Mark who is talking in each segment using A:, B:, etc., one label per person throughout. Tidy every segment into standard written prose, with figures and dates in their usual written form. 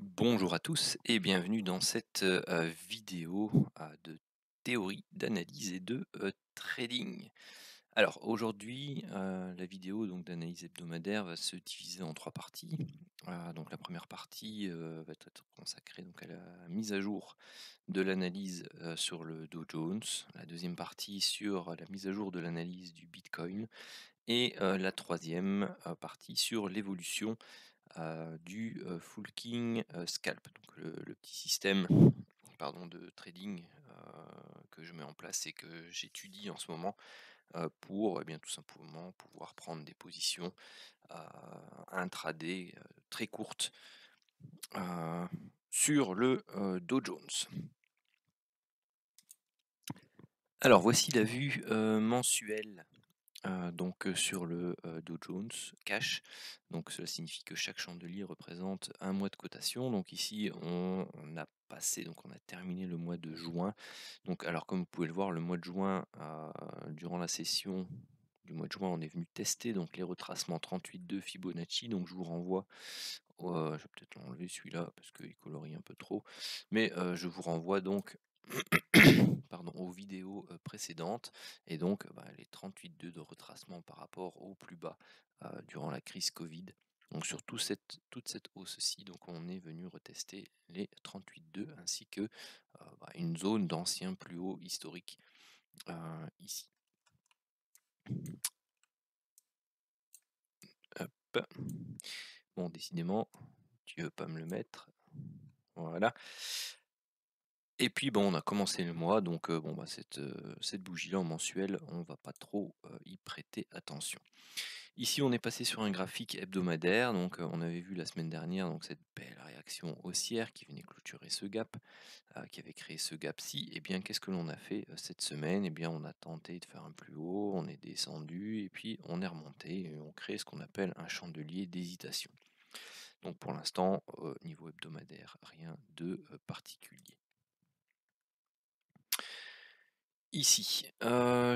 A: Bonjour à tous et bienvenue dans cette vidéo de théorie, d'analyse et de trading. Alors aujourd'hui, la vidéo donc d'analyse hebdomadaire va se diviser en trois parties. Donc la première partie va être consacrée donc à la mise à jour de l'analyse sur le Dow Jones, la deuxième partie sur la mise à jour de l'analyse du Bitcoin et la troisième partie sur l'évolution du Fulking Scalp, donc le petit système pardon, de trading que je mets en place et que j'étudie en ce moment pour bien, tout simplement pouvoir prendre des positions intraday très courtes euh, sur le Dow Jones. Alors voici la vue mensuelle sur le Dow Jones Cash. Donc cela signifie que chaque chandelier représente un mois de cotation. Donc ici on a passé, donc on a terminé le mois de juin. Donc alors comme vous pouvez le voir, le mois de juin, durant la session du mois de juin, on est venu tester donc les retracements 38,2 Fibonacci. Donc je vous renvoie, je vais peut-être l'enlever celui-là parce qu'il colorie un peu trop, mais je vous renvoie donc pardon, aux vidéos précédentes et donc les 38,2 de retracement par rapport au plus bas durant la crise Covid. Donc sur toute cette hausse-ci, donc on est venu retester les 38,2 ainsi que une zone d'ancien plus haut historique ici. Hop. Bon, décidément, tu veux pas me le mettre. Voilà. Et puis bon, on a commencé le mois, donc cette bougie-là en mensuel, on va pas trop y prêter attention. Ici, on est passé sur un graphique hebdomadaire, donc on avait vu la semaine dernière donc cette belle réaction haussière qui venait clôturer ce gap, qui avait créé ce gap-ci. Et bien, qu'est-ce que l'on a fait cette semaine? Eh bien, on a tenté de faire un plus haut, on est descendu et puis on est remonté et on crée ce qu'on appelle un chandelier d'hésitation. Donc pour l'instant, niveau hebdomadaire, rien de particulier. Ici,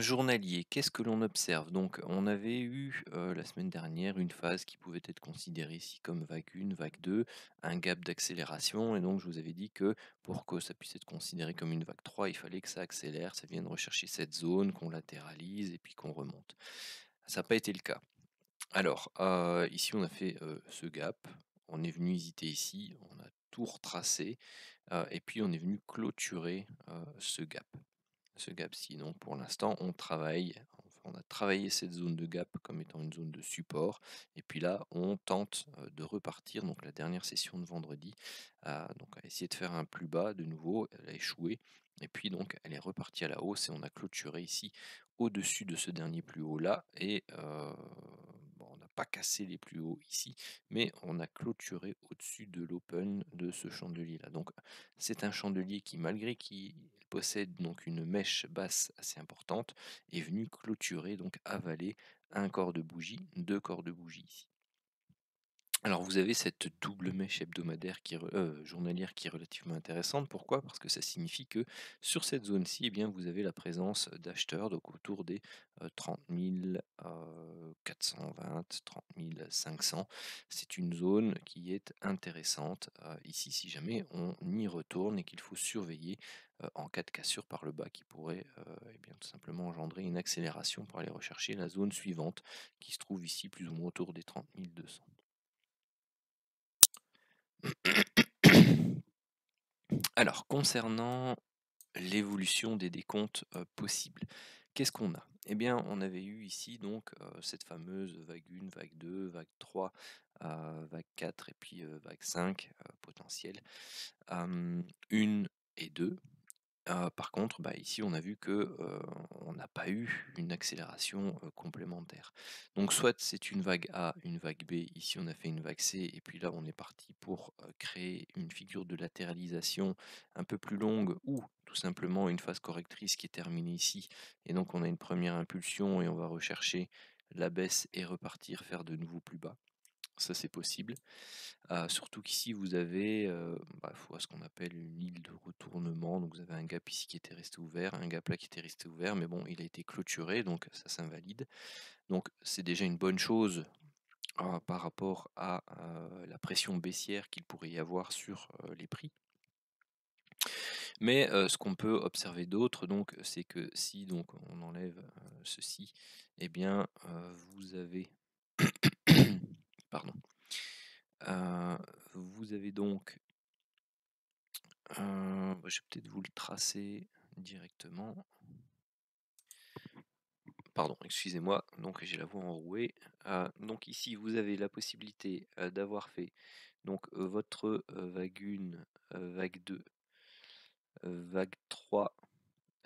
A: journalier, qu'est-ce que l'on observe? Donc on avait eu, la semaine dernière une phase qui pouvait être considérée ici comme vague 1, vague 2, un gap d'accélération et donc je vous avais dit que pour que ça puisse être considéré comme une vague 3, il fallait que ça accélère, ça vienne rechercher cette zone, qu'on latéralise et puis qu'on remonte. Ça n'a pas été le cas. Alors, ici on a fait, ce gap, on est venu hésiter ici, on a tout retracé, et puis on est venu clôturer, ce gap. Ce gap-ci. Donc pour l'instant, on a travaillé cette zone de gap comme étant une zone de support. Et puis là, on tente de repartir. Donc la dernière session de vendredi, donc elle a essayé de faire un plus bas de nouveau, elle a échoué. Et puis donc elle est repartie à la hausse et on a clôturé ici au-dessus de ce dernier plus haut là. Et on n'a pas cassé les plus hauts ici, mais on a clôturé au-dessus de l'open de ce chandelier là. Donc c'est un chandelier qui, malgré qu'il possède donc une mèche basse assez importante, est venu clôturer, donc avaler un corps de bougie, deux corps de bougie ici. Alors vous avez cette double mèche hebdomadaire journalière qui est relativement intéressante. Pourquoi? Parce que ça signifie que sur cette zone-ci, eh bien, vous avez la présence d'acheteurs, donc autour des 30 420, 30 500. C'est une zone qui est intéressante ici si jamais on y retourne et qu'il faut surveiller en cas de cassure par le bas qui pourrait eh bien, tout simplement engendrer une accélération pour aller rechercher la zone suivante qui se trouve ici plus ou moins autour des 30 200. Alors, concernant l'évolution des décomptes possibles, qu'est-ce qu'on a? Eh bien, on avait eu ici donc cette fameuse vague 1, vague 2, vague 3, vague 4 et puis vague 5 potentielle. 1 et 2. Par contre, ici, on a vu que, on n'a pas eu une accélération, complémentaire. Donc soit c'est une vague A, une vague B, ici on a fait une vague C et puis là on est parti pour, créer une figure de latéralisation un peu plus longue ou tout simplement une phase correctrice qui est terminée ici et donc on a une première impulsion et on va rechercher la baisse et repartir faire de nouveau plus bas. Ça c'est possible. Surtout qu'ici vous avez, ce qu'on appelle une île de retournement, donc vous avez un gap ici qui était resté ouvert, un gap là qui était resté ouvert, mais bon il a été clôturé donc ça s'invalide. Donc c'est déjà une bonne chose par rapport à la pression baissière qu'il pourrait y avoir sur les prix. Mais ce qu'on peut observer d'autre, donc, c'est que si donc on enlève ceci, eh bien vous avez pardon, vous avez donc, je vais peut-être vous le tracer directement. Pardon, excusez-moi, donc j'ai la voix enrouée. Donc ici, vous avez la possibilité d'avoir fait donc votre vague 1, vague 2, vague 3,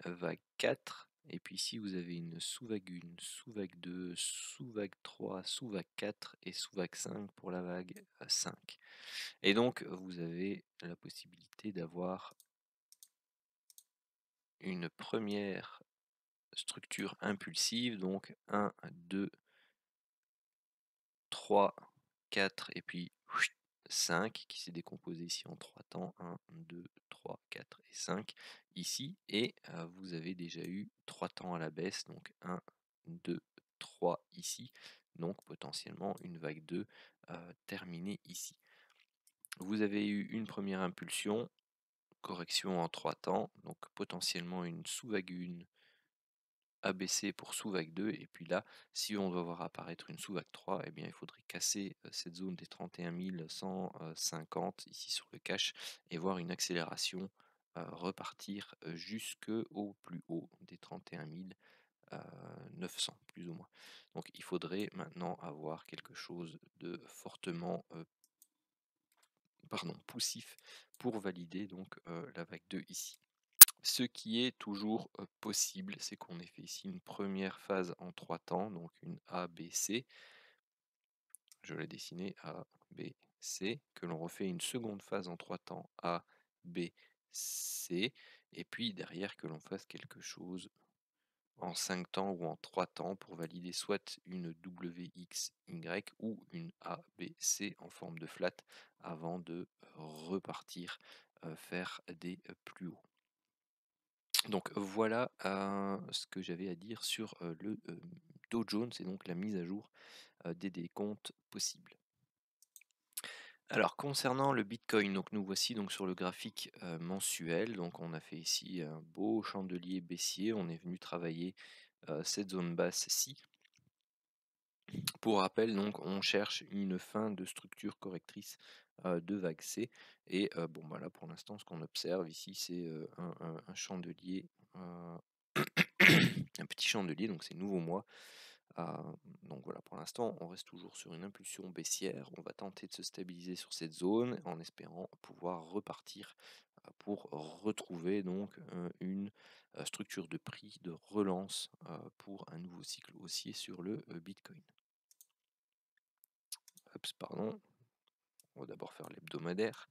A: vague 4, et puis ici vous avez une sous-vague 1, sous-vague 2, sous-vague 3, sous-vague 4 et sous-vague 5 pour la vague 5. Et donc vous avez la possibilité d'avoir une première structure impulsive, donc 1, 2, 3, 4 et puis 5 qui s'est décomposé ici en 3 temps, 1, 2, 3, 4 et 5 ici, et vous avez déjà eu 3 temps à la baisse, donc 1, 2, 3 ici, donc potentiellement une vague 2 terminée ici. Vous avez eu une première impulsion, correction en 3 temps, donc potentiellement une sous-vague 1, abaisser pour sous-vague 2, et puis là, si on doit voir apparaître une sous-vague 3, eh bien, il faudrait casser cette zone des 31 150 ici sur le cash et voir une accélération repartir jusqu'au plus haut des 31 900 plus ou moins. Donc il faudrait maintenant avoir quelque chose de fortement poussif pour valider donc la vague 2 ici. Ce qui est toujours possible, c'est qu'on ait fait ici une première phase en 3 temps, donc une A, B, C. Je l'ai dessiné A, B, C, que l'on refait une seconde phase en 3 temps A, B, C, et puis derrière que l'on fasse quelque chose en 5 temps ou en 3 temps pour valider soit une W, X, Y ou une A, B, C en forme de flat avant de repartir faire des plus hauts. Donc voilà ce que j'avais à dire sur le Dow Jones et donc la mise à jour des décomptes possibles. Alors concernant le Bitcoin, donc nous voici donc sur le graphique mensuel. Donc on a fait ici un beau chandelier baissier. On est venu travailler cette zone basse-ci. Pour rappel, donc on cherche une fin de structure correctrice de vague C. Et bon bah là pour l'instant ce qu'on observe ici c'est un chandelier. Un petit chandelier, donc c'est nouveau mois. Donc voilà, pour l'instant, on reste toujours sur une impulsion baissière. On va tenter de se stabiliser sur cette zone en espérant pouvoir repartir pour retrouver donc une structure de prix de relance pour un nouveau cycle haussier sur le Bitcoin. Hop, pardon. On va d'abord faire l'hebdomadaire.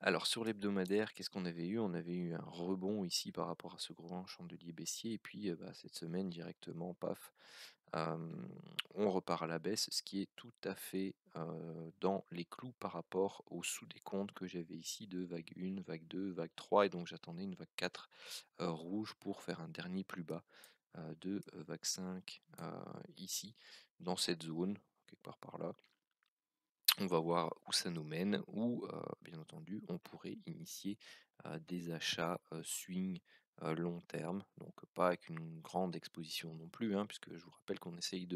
A: Alors sur l'hebdomadaire, qu'est-ce qu'on avait eu? On avait eu un rebond ici par rapport à ce grand chandelier baissier, et puis cette semaine directement, paf, on repart à la baisse, ce qui est tout à fait dans les clous par rapport au sous-décompte que j'avais ici de vague 1, vague 2, vague 3, et donc j'attendais une vague 4 rouge pour faire un dernier plus bas de vague 5 ici, dans cette zone, quelque part par là. On va voir où ça nous mène, ou bien entendu on pourrait initier des achats swing long terme, donc pas avec une grande exposition non plus, hein, puisque je vous rappelle qu'on essaye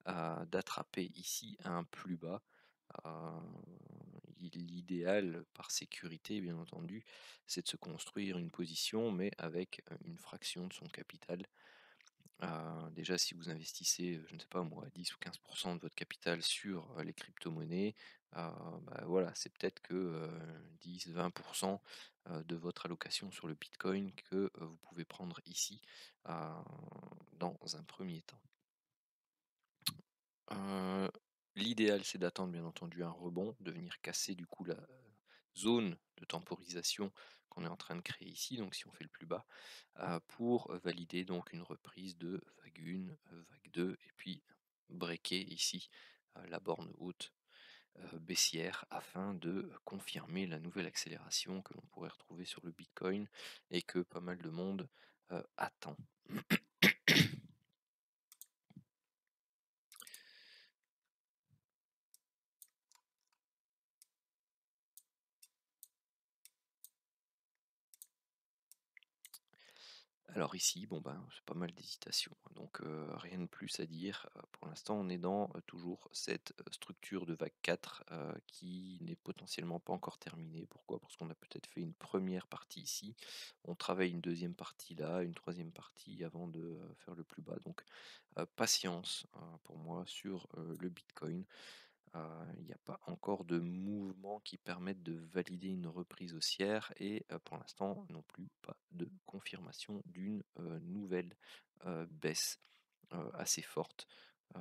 A: d'attraper ici un plus bas. L'idéal par sécurité bien entendu, c'est de se construire une position mais avec une fraction de son capital. Déjà, si vous investissez, je ne sais pas moi, 10 ou 15% de votre capital sur les crypto-monnaies, voilà, c'est peut-être que 10-20% de votre allocation sur le Bitcoin que vous pouvez prendre ici dans un premier temps. L'idéal, c'est d'attendre bien entendu un rebond, de venir casser du coup la zone de temporisation qu'on est en train de créer ici, donc si on fait le plus bas, pour valider donc une reprise de vague 1, vague 2, et puis breaker ici la borne haute baissière afin de confirmer la nouvelle accélération que l'on pourrait retrouver sur le Bitcoin et que pas mal de monde attend. Alors ici, bon ben, c'est pas mal d'hésitation, hein, donc rien de plus à dire. Pour l'instant, on est dans, toujours cette, structure de vague 4 qui n'est potentiellement pas encore terminée. Pourquoi? Parce qu'on a peut-être fait une première partie ici, on travaille une deuxième partie là, une troisième partie avant de, faire le plus bas. Donc, patience, pour moi sur, le bitcoin. Il n'y a pas encore de mouvement qui permette de valider une reprise haussière et pour l'instant non plus pas de confirmation d'une nouvelle baisse assez forte euh,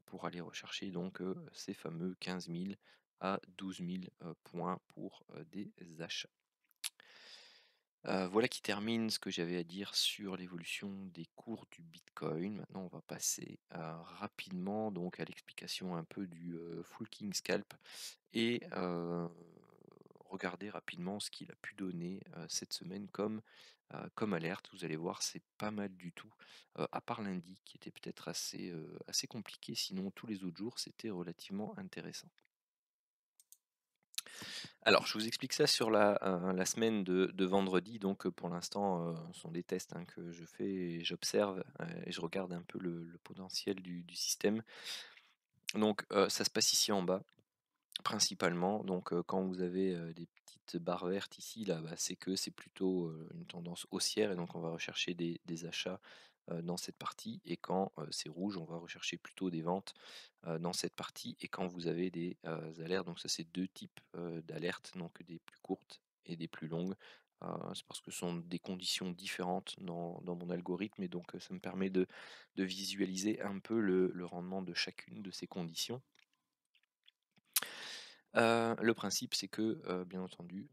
A: pour aller rechercher donc ces fameux 15 000 à 12 000 points pour des achats. Voilà qui termine ce que j'avais à dire sur l'évolution des cours du Bitcoin. Maintenant, on va passer rapidement donc à l'explication un peu du Full King Scalp et regarder rapidement ce qu'il a pu donner cette semaine comme alerte. Vous allez voir, c'est pas mal du tout. À part lundi, qui était peut-être assez compliqué, sinon tous les autres jours, c'était relativement intéressant. Alors, je vous explique ça sur la semaine de vendredi. Donc, pour l'instant, ce sont des tests hein, que je fais et j'observe et je regarde un peu le potentiel du système. Donc, ça se passe ici en bas, principalement. Donc, quand vous avez des petites barres vertes ici, là, bah, c'est que c'est plutôt une tendance haussière et donc on va rechercher des achats dans cette partie. Et quand c'est rouge, on va rechercher plutôt des ventes dans cette partie. Et quand vous avez des alertes, donc ça c'est deux types d'alertes, donc des plus courtes et des plus longues. C'est parce que ce sont des conditions différentes dans mon algorithme et donc ça me permet de visualiser un peu le rendement de chacune de ces conditions. Le principe, c'est que, bien entendu,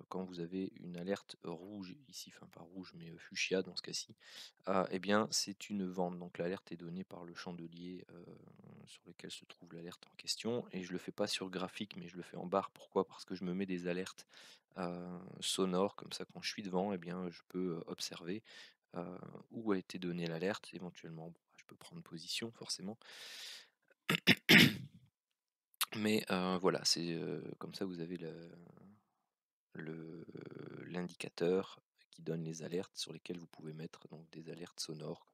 A: quand vous avez une alerte rouge ici, enfin pas rouge, mais fuchsia dans ce cas-ci, et bien, c'est une vente. Donc l'alerte est donnée par le chandelier, sur lequel se trouve l'alerte en question et je le fais pas sur graphique, mais je le fais en barre. Pourquoi? Parce que je me mets des alertes, sonores comme ça quand je suis devant et bien, je peux, observer, heu, où a été donnée l'alerte. Éventuellement, bon, bah, je peux prendre position forcément. Mais voilà, c'est, comme ça vous avez le l'indicateur qui donne les alertes sur lesquelles vous pouvez mettre donc des alertes sonores,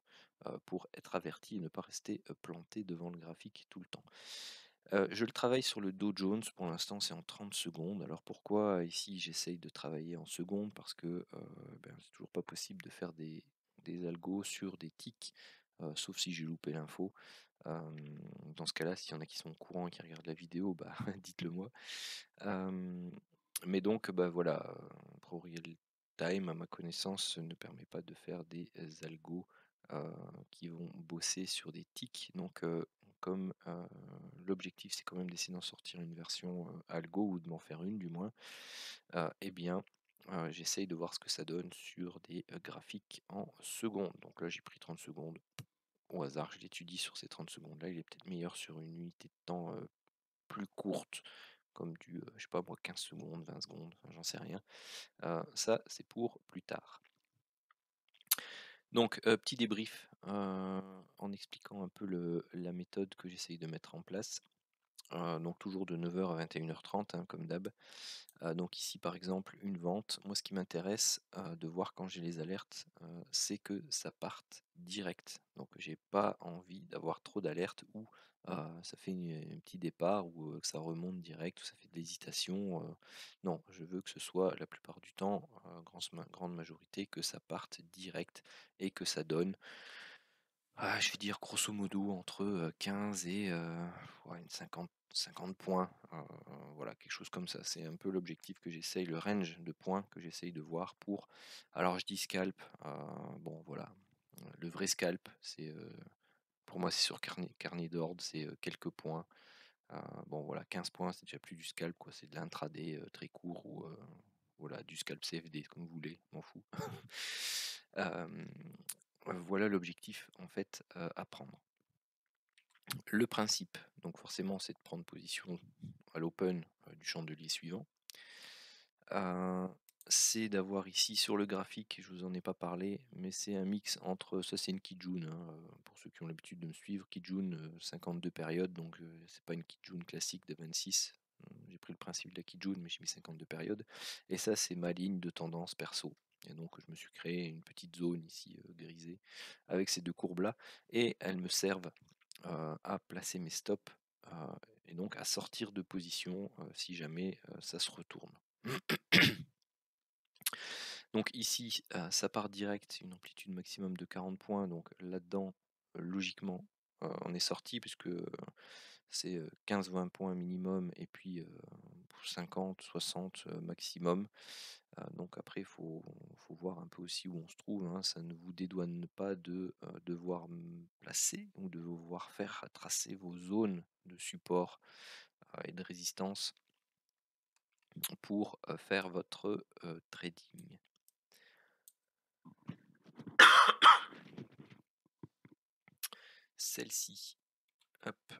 A: pour être averti et ne pas rester, planté devant le graphique tout le temps. Je le travaille sur le Dow Jones, pour l'instant c'est en 30 secondes. Alors pourquoi ici j'essaye de travailler en secondes? Parce que, ben, c'est toujours pas possible de faire des algos sur des ticks, sauf si j'ai loupé l'info. Dans ce cas-là, s'il y en a qui sont au courant et qui regardent la vidéo, bah, dites-le moi. Hem, mais donc, bah, voilà, ProReal Time, à ma connaissance, ne permet pas de faire des algos, qui vont bosser sur des ticks. Donc, comme, l'objectif, c'est quand même d'essayer d'en sortir une version, algo ou de m'en faire une du moins, et bien, j'essaye de voir ce que ça donne sur des, graphiques en secondes. Donc là, j'ai pris 30 secondes au hasard, je l'étudie sur ces 30 secondes-là. Il est peut-être meilleur sur une unité de temps, plus courte, comme du, je sais pas moi, 15 secondes, 20 secondes, enfin, j'en sais rien. Ça, c'est pour plus tard. Donc, petit débrief, en expliquant un peu la méthode que j'essaye de mettre en place. Donc toujours de 9 heures à 21 h 30 hein, comme d'hab. Donc ici, par exemple, une vente. Moi, ce qui m'intéresse, de voir quand j'ai les alertes, c'est que ça parte direct. Donc j'ai pas envie d'avoir trop d'alertes où, ça fait un petit départ ou, que ça remonte direct, ou ça fait de l'hésitation, non, je veux que ce soit la plupart du temps, grande majorité, que ça parte direct et que ça donne je vais dire grosso modo entre, 15 et ouais une 50 points, voilà quelque chose comme ça. C'est un peu l'objectif que j'essaye, le range de points que j'essaye de voir pour alors je dis scalp, bon voilà, le vrai scalp c'est, pour moi c'est sur carnet d'ordre, c'est, quelques points. Bon voilà 15 points c'est déjà plus du scalp quoi, c'est de l'intraday, très court ou, voilà du scalp CFD comme vous voulez, m'en fous. Hem, voilà l'objectif en fait, à prendre. Le principe, donc forcément, c'est de prendre position à l'open du chandelier suivant. Euh, c'est d'avoir ici sur le graphique, je vous en ai pas parlé, mais c'est un mix entre, ça c'est une Kijun, hein, pour ceux qui ont l'habitude de me suivre, Kijun 52 périodes, donc c'est pas une Kijun classique de 26. J'ai pris le principe de la Kijun, mais j'ai mis 52 périodes. Et ça, c'est ma ligne de tendance perso. Et donc je me suis créé une petite zone ici grisée avec ces deux courbes là et elles me servent à placer mes stops et donc à sortir de position si jamais ça se retourne. Donc ici, ça part direct, une amplitude maximum de 40 points, donc là-dedans, logiquement, on est sorti puisque c'est 15-20 points minimum et puis 50-60 maximum. Donc après, il faut voir un peu aussi où on se trouve, hein. Ça ne vous dédouane pas de devoir placer ou de devoir faire tracer vos zones de support et de résistance pour faire votre trading. Celle-ci, hop,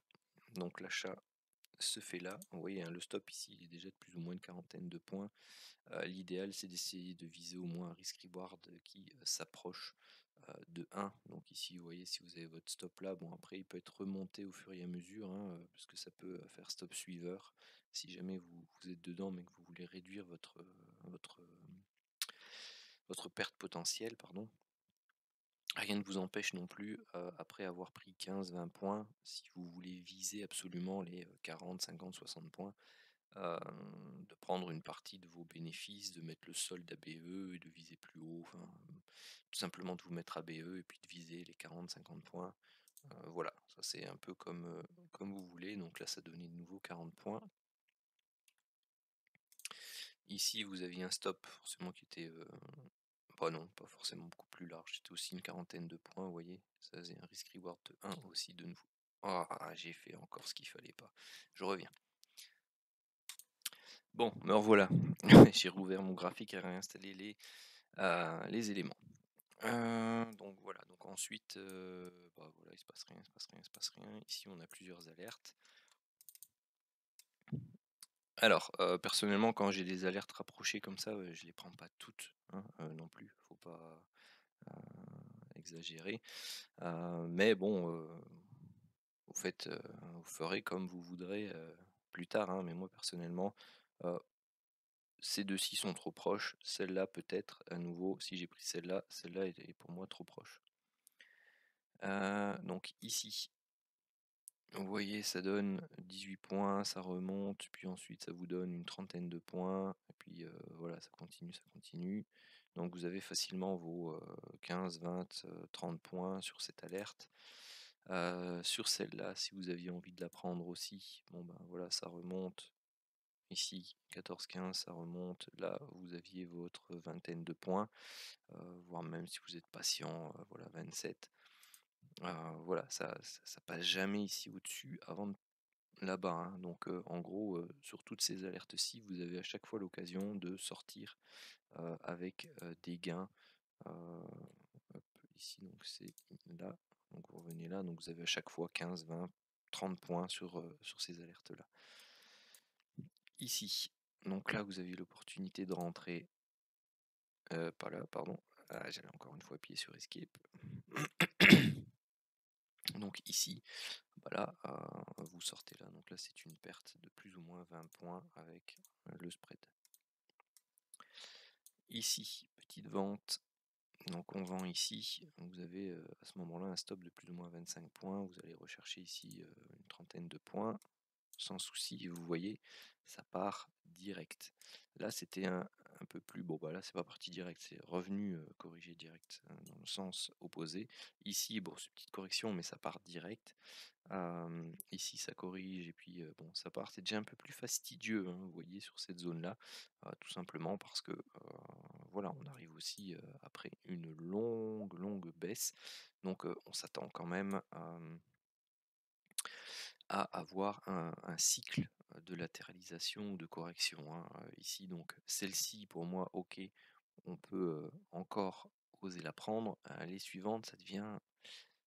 A: donc l'achat se fait là. Vous voyez, hein, le stop ici, il est déjà de plus ou moins une quarantaine de points. L'idéal, c'est d'essayer de viser au moins un risk-reward qui s'approche de 1. Donc ici, vous voyez, si vous avez votre stop là, bon après, il peut être remonté au fur et à mesure, hein, parce que ça peut faire stop suiveur. Si jamais vous êtes dedans, mais que vous voulez réduire votre perte potentielle, pardon. Rien ne vous empêche non plus, après avoir pris 15-20 points, si vous voulez viser absolument les 40, 50, 60 points, de prendre une partie de vos bénéfices, de mettre le solde à BE et de viser plus haut, enfin, tout simplement de vous mettre à BE et puis de viser les 40-50 points. Voilà, ça c'est un peu comme vous voulez. Donc là, ça donnait de nouveau 40 points. Ici, vous aviez un stop forcément qui était non, pas forcément beaucoup plus large. C'était aussi une quarantaine de points, vous voyez. Ça faisait un risk reward de 1 aussi de nouveau. Ah, j'ai fait encore ce qu'il fallait pas. Je reviens. Bon, me revoilà. J'ai rouvert mon graphique et réinstallé les éléments. Donc voilà, donc ensuite, voilà, il se passe rien, il se passe rien, il se passe rien. Ici, on a plusieurs alertes. Alors, personnellement, quand j'ai des alertes rapprochées comme ça, je les prends pas toutes, hein, non plus. Faut pas exagérer. Mais bon, vous ferez comme vous voudrez plus tard, hein. Mais moi, personnellement, ces deux-ci sont trop proches. Celle-là, peut-être, à nouveau, si j'ai pris celle-là est pour moi trop proche. Donc ici, vous voyez, ça donne 18 points, ça remonte, puis ensuite ça vous donne une trentaine de points, et puis voilà, ça continue, ça continue. Donc vous avez facilement vos 15, 20, 30 points sur cette alerte. Sur celle-là, si vous aviez envie de la prendre aussi, bon ben voilà, ça remonte. Ici, 14-15, ça remonte. Là, vous aviez votre vingtaine de points, voire même si vous êtes patient, voilà, 27. Voilà, ça passe jamais ici au-dessus avant là-bas, hein. Donc en gros, sur toutes ces alertes-ci, vous avez à chaque fois l'occasion de sortir avec des gains. Hop, ici, donc c'est là. Donc vous revenez là, donc vous avez à chaque fois 15, 20, 30 points sur ces alertes-là. Ici, donc là, vous avez l'opportunité de rentrer. Pas là, pardon. Ah, j'allais encore une fois appuyer sur Escape. Donc ici, voilà, vous sortez là. Donc là, c'est une perte de plus ou moins 20 points avec le spread. Ici, petite vente. Donc on vend ici. Vous avez à ce moment-là un stop de plus ou moins 25 points. Vous allez rechercher ici une trentaine de points. Sans souci, vous voyez, ça part direct. Là, c'était un peu plus... Bon, bah là, c'est pas parti direct, c'est revenu corrigé direct dans le sens opposé. Ici, bon, c'est une petite correction, mais ça part direct. Ici, ça corrige et puis bon, ça part. C'est déjà un peu plus fastidieux, hein, vous voyez, sur cette zone-là, tout simplement parce que voilà, on arrive aussi après une longue baisse. Donc, on s'attend quand même à avoir un cycle de latéralisation ou de correction, hein. Ici, donc, celle-ci, pour moi, ok, on peut encore oser la prendre. Les suivantes, ça devient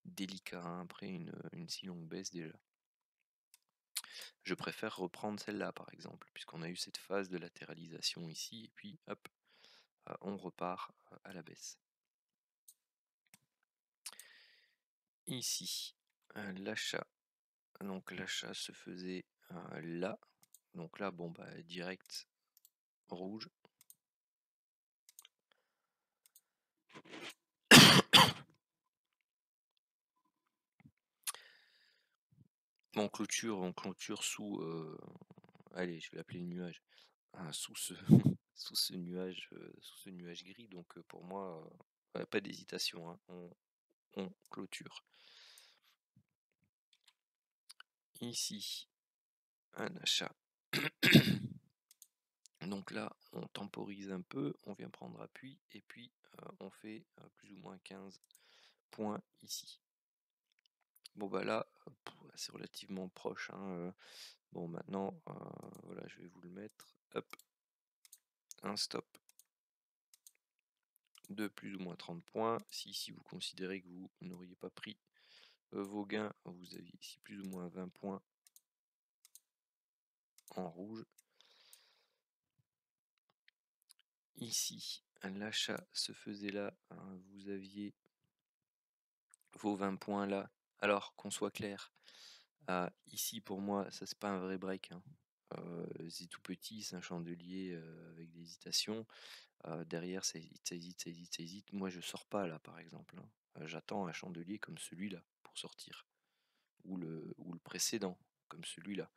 A: délicat, hein, après une si longue baisse déjà. Je préfère reprendre celle-là, par exemple, puisqu'on a eu cette phase de latéralisation ici, et puis hop, on repart à la baisse. Ici, l'achat. Donc l'achat se faisait là. Donc là, bon, bah, direct rouge. On clôture sous, allez, je vais l'appeler le nuage, sous ce sous ce nuage gris, donc pour moi, pas d'hésitation, hein, on clôture. Ici, un achat. Donc là, on temporise un peu, on vient prendre appui, et puis on fait plus ou moins 15 points ici. Bon bah là, c'est relativement proche, hein, bon maintenant, voilà, je vais vous le mettre. Hop, un stop de plus ou moins 30 points. Si ici vous considérez que vous n'auriez pas pris vos gains, vous aviez ici plus ou moins 20 points en rouge. Ici, l'achat se faisait là, vous aviez vos 20 points là. Alors qu'on soit clair, ici pour moi, ça c'est pas un vrai break, hein. C'est tout petit, c'est un chandelier avec des hésitations. Derrière, ça hésite, ça hésite, ça hésite, ça hésite. Moi, je sors pas là, par exemple, hein. J'attends un chandelier comme celui-là pour sortir, ou le précédent comme celui-là.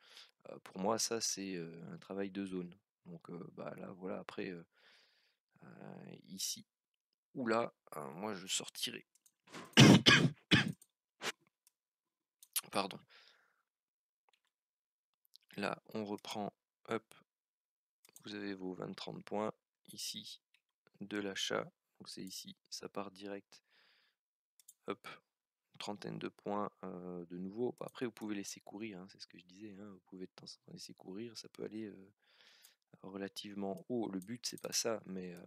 A: Pour moi, ça c'est un travail de zone. Donc bah là, voilà. Après, ici ou là, moi je sortirai. Pardon. Là, on reprend. Hop, vous avez vos 20-30 points. Ici, de l'achat. Donc c'est ici, ça part direct. Hop, une trentaine de points de nouveau. Après, vous pouvez laisser courir, hein, c'est ce que je disais, hein, vous pouvez de temps en temps laisser courir, ça peut aller relativement haut. Le but, c'est pas ça, mais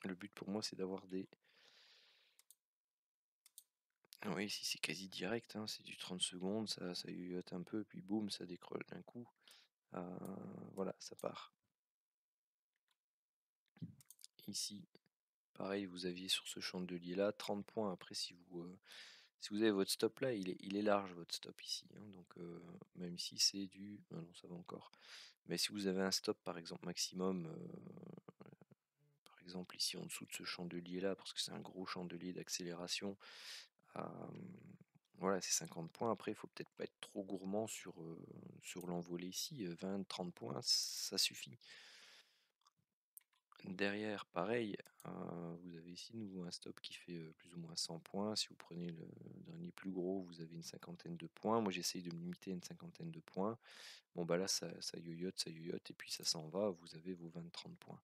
A: le but pour moi, c'est d'avoir des. Oui, ici c'est quasi direct, hein, c'est du 30 secondes, ça yoyote un peu, puis boum, ça décroche d'un coup. Voilà, ça part. Ici, pareil, vous aviez sur ce chandelier là 30 points. Après, si vous avez votre stop là, il est large votre stop ici, hein, donc même si c'est du. Ah non, ça va encore. Mais si vous avez un stop par exemple maximum, par exemple ici en dessous de ce chandelier là, parce que c'est un gros chandelier d'accélération, euh, voilà, c'est 50 points. Après, il faut peut-être pas être trop gourmand sur l'envolée ici. 20-30 points, ça suffit. Derrière, pareil, vous avez ici de nouveau un stop qui fait plus ou moins 100 points. Si vous prenez le dernier plus gros, vous avez une cinquantaine de points. Moi, j'essaye de me limiter à une cinquantaine de points. Bon, bah là, ça yoyote, et puis ça s'en va. Vous avez vos 20-30 points.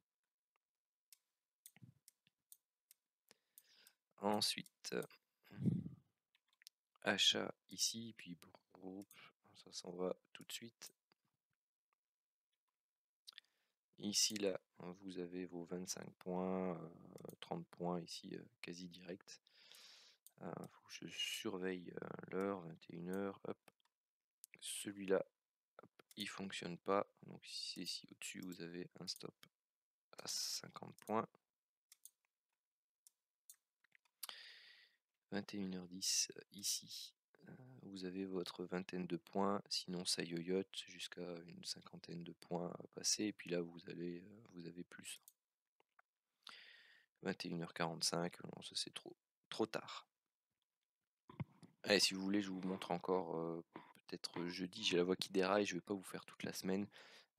A: Ensuite, achat ici, puis groupe, ça s'en va tout de suite. Ici, là, vous avez vos 25 points, 30 points ici, quasi direct. Faut que je surveille l'heure, 21h, hop. Celui-là, il fonctionne pas. Donc ici au-dessus, vous avez un stop à 50 points. 21h10 ici. Vous avez votre vingtaine de points, sinon ça yoyote jusqu'à une cinquantaine de points à passer, et puis là vous avez plus. 21h45, non, ça c'est trop tard. Allez, si vous voulez, je vous montre encore peut-être jeudi. J'ai la voix qui déraille, je vais pas vous faire toute la semaine.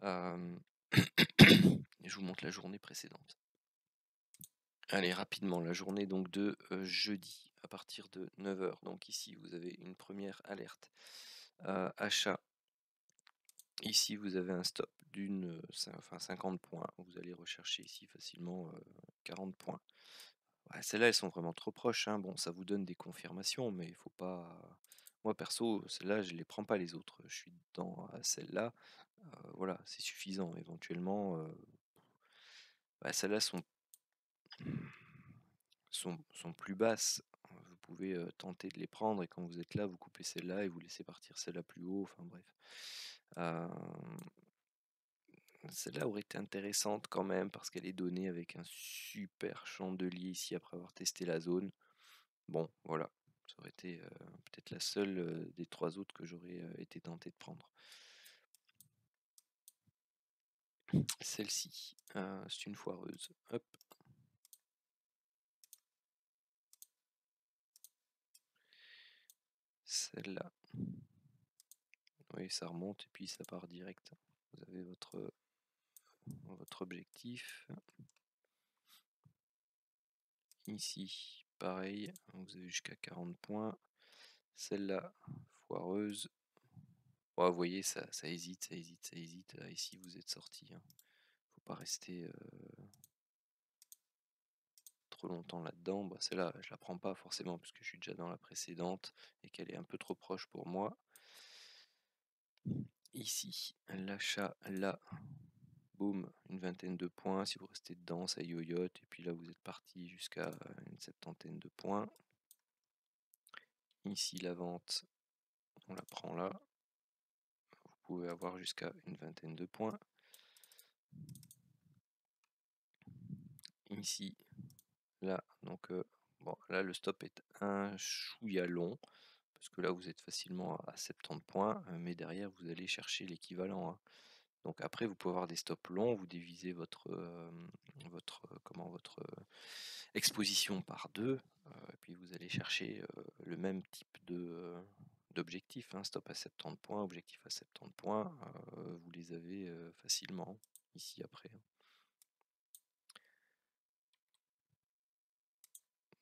A: Je vous montre la journée précédente. Allez, rapidement, la journée donc de jeudi à partir de 9h. Donc ici, vous avez une première alerte. Achat. Ici, vous avez un stop d'une 50 points. Vous allez rechercher ici facilement 40 points. Ouais, celles-là, elles sont vraiment trop proches, hein. Bon, ça vous donne des confirmations, mais il faut pas. Moi, perso, celles-là, je les prends pas les autres. Je suis dans celle-là. Voilà, c'est suffisant. Éventuellement, celles-là sont plus basses. Vous pouvez tenter de les prendre, et quand vous êtes là, vous coupez celle-là et vous laissez partir celle-là plus haut. Enfin bref. Celle-là aurait été intéressante quand même parce qu'elle est donnée avec un super chandelier ici après avoir testé la zone. Bon, voilà. Ça aurait été peut-être la seule des trois autres que j'aurais été tenté de prendre. Celle-ci, c'est une foireuse. Hop. celle-là. Oui, ça remonte et puis ça part direct. Vous avez votre objectif. Ici, pareil, vous avez jusqu'à 40 points. Celle-là, foireuse. Ouais, vous voyez, ça hésite, ça hésite, ça hésite. Là, ici, vous êtes sorti. Faut pas rester trop longtemps là-dedans. Bah, celle-là, je la prends pas forcément parce que je suis déjà dans la précédente et qu'elle est un peu trop proche pour moi. Ici, l'achat, là, boum, une vingtaine de points. Si vous restez dedans, ça yoyote. Et puis là, vous êtes parti jusqu'à une septantaine de points. Ici, la vente, on la prend là. Vous pouvez avoir jusqu'à une vingtaine de points. Ici, là, donc bon, là le stop est un chouïa long parce que là vous êtes facilement à 70 points, mais derrière vous allez chercher l'équivalent, hein. Donc après vous pouvez avoir des stops longs, vous divisez votre exposition par deux, et puis vous allez chercher le même type d'objectif, hein, stop à 70 points, objectif à 70 points, vous les avez facilement ici après.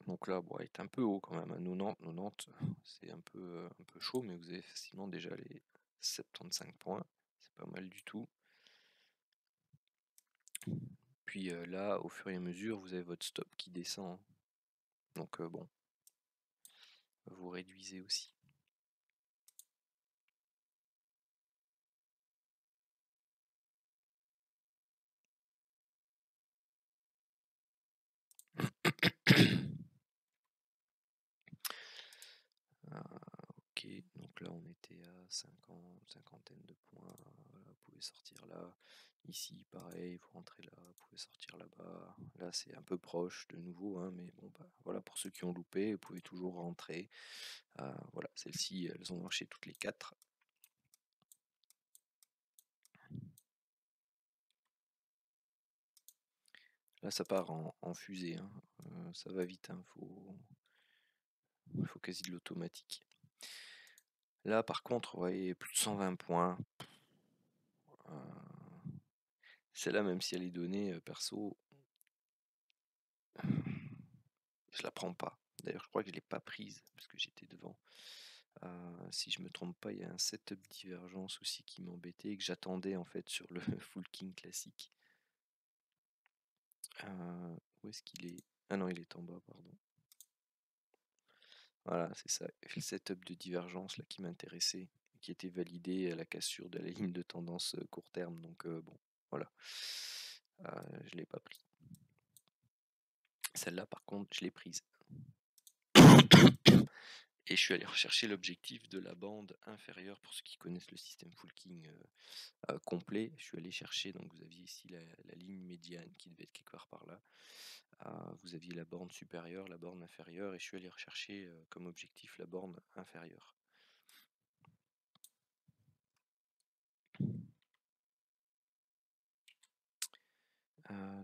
A: Donc là, bon, elle est un peu haut quand même, à 90, c'est un peu chaud, mais vous avez facilement déjà les 75 points, c'est pas mal du tout. Puis là, au fur et à mesure, vous avez votre stop qui descend. Donc bon, vous réduisez aussi. Ok, donc là on était à 50, cinquantaine de points, voilà, vous pouvez sortir là. Ici pareil, vous rentrez là, vous pouvez sortir là-bas. Là c'est un peu proche de nouveau, hein, mais bon bah voilà, pour ceux qui ont loupé, vous pouvez toujours rentrer. Voilà, celles-ci elles ont marché toutes les 4. Là ça part en fusée, hein. Ça va vite, hein, faut quasi de l'automatique. Là par contre, vous voyez, plus de 120 points. Celle-là, même si elle est donnée, perso, je la prends pas. D'ailleurs, je crois que je l'ai pas prise parce que j'étais devant. Si je me trompe pas, il y a un setup divergence aussi qui m'embêtait et que j'attendais en fait sur le Full King classique. Où est-ce qu'il est? Ah non, il est en bas, pardon. Voilà, c'est ça. Le setup de divergence là qui m'intéressait, qui était validé à la cassure de la ligne de tendance court terme. Donc bon, voilà. Je l'ai pas pris. Celle-là, par contre, je l'ai prise. Et je suis allé rechercher l'objectif de la bande inférieure pour ceux qui connaissent le système Full King complet. Je suis allé chercher, donc vous aviez ici la ligne médiane qui devait être quelque part par là. Vous aviez la borne supérieure, la borne inférieure, et je suis allé rechercher comme objectif la borne inférieure.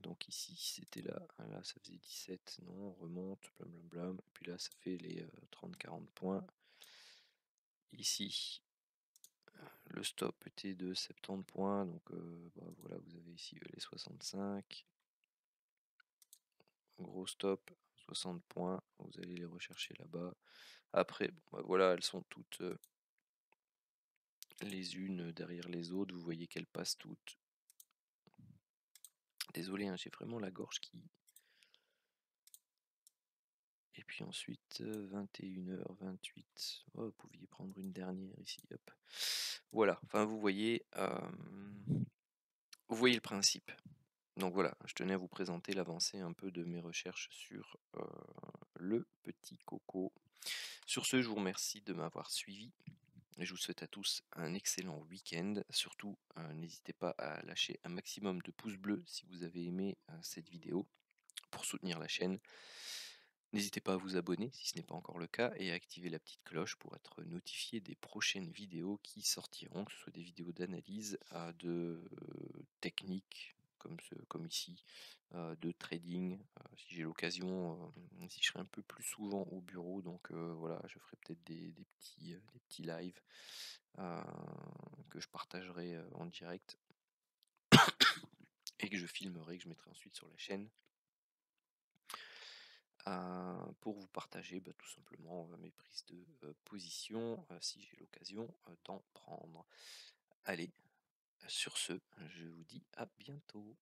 A: Donc ici c'était là ça faisait 17, non, on remonte, blablabla, et puis là ça fait les 30-40 points. Ici le stop était de 70 points, donc bah, voilà, vous avez ici les 65. Gros stop, 60 points, vous allez les rechercher là-bas. Après, bon, bah, voilà, elles sont toutes les unes derrière les autres, vous voyez qu'elles passent toutes. Désolé, hein, j'ai vraiment la gorge qui... Et puis ensuite, 21h28, oh, vous pouviez prendre une dernière ici, hop. Voilà, enfin vous voyez le principe. Donc voilà, je tenais à vous présenter l'avancée un peu de mes recherches sur le petit coco. Sur ce, je vous remercie de m'avoir suivi. Et je vous souhaite à tous un excellent week-end. Surtout, n'hésitez pas à lâcher un maximum de pouces bleus si vous avez aimé cette vidéo pour soutenir la chaîne. N'hésitez pas à vous abonner si ce n'est pas encore le cas et à activer la petite cloche pour être notifié des prochaines vidéos qui sortiront, que ce soit des vidéos d'analyse, de techniques, comme ici, de trading, si j'ai l'occasion, si je serai un peu plus souvent au bureau, donc voilà, je ferai peut-être des petits lives euh, que je partagerai en direct et que je filmerai, que je mettrai ensuite sur la chaîne pour vous partager tout simplement mes prises de position si j'ai l'occasion d'en prendre. Allez, sur ce, je vous dis à bientôt.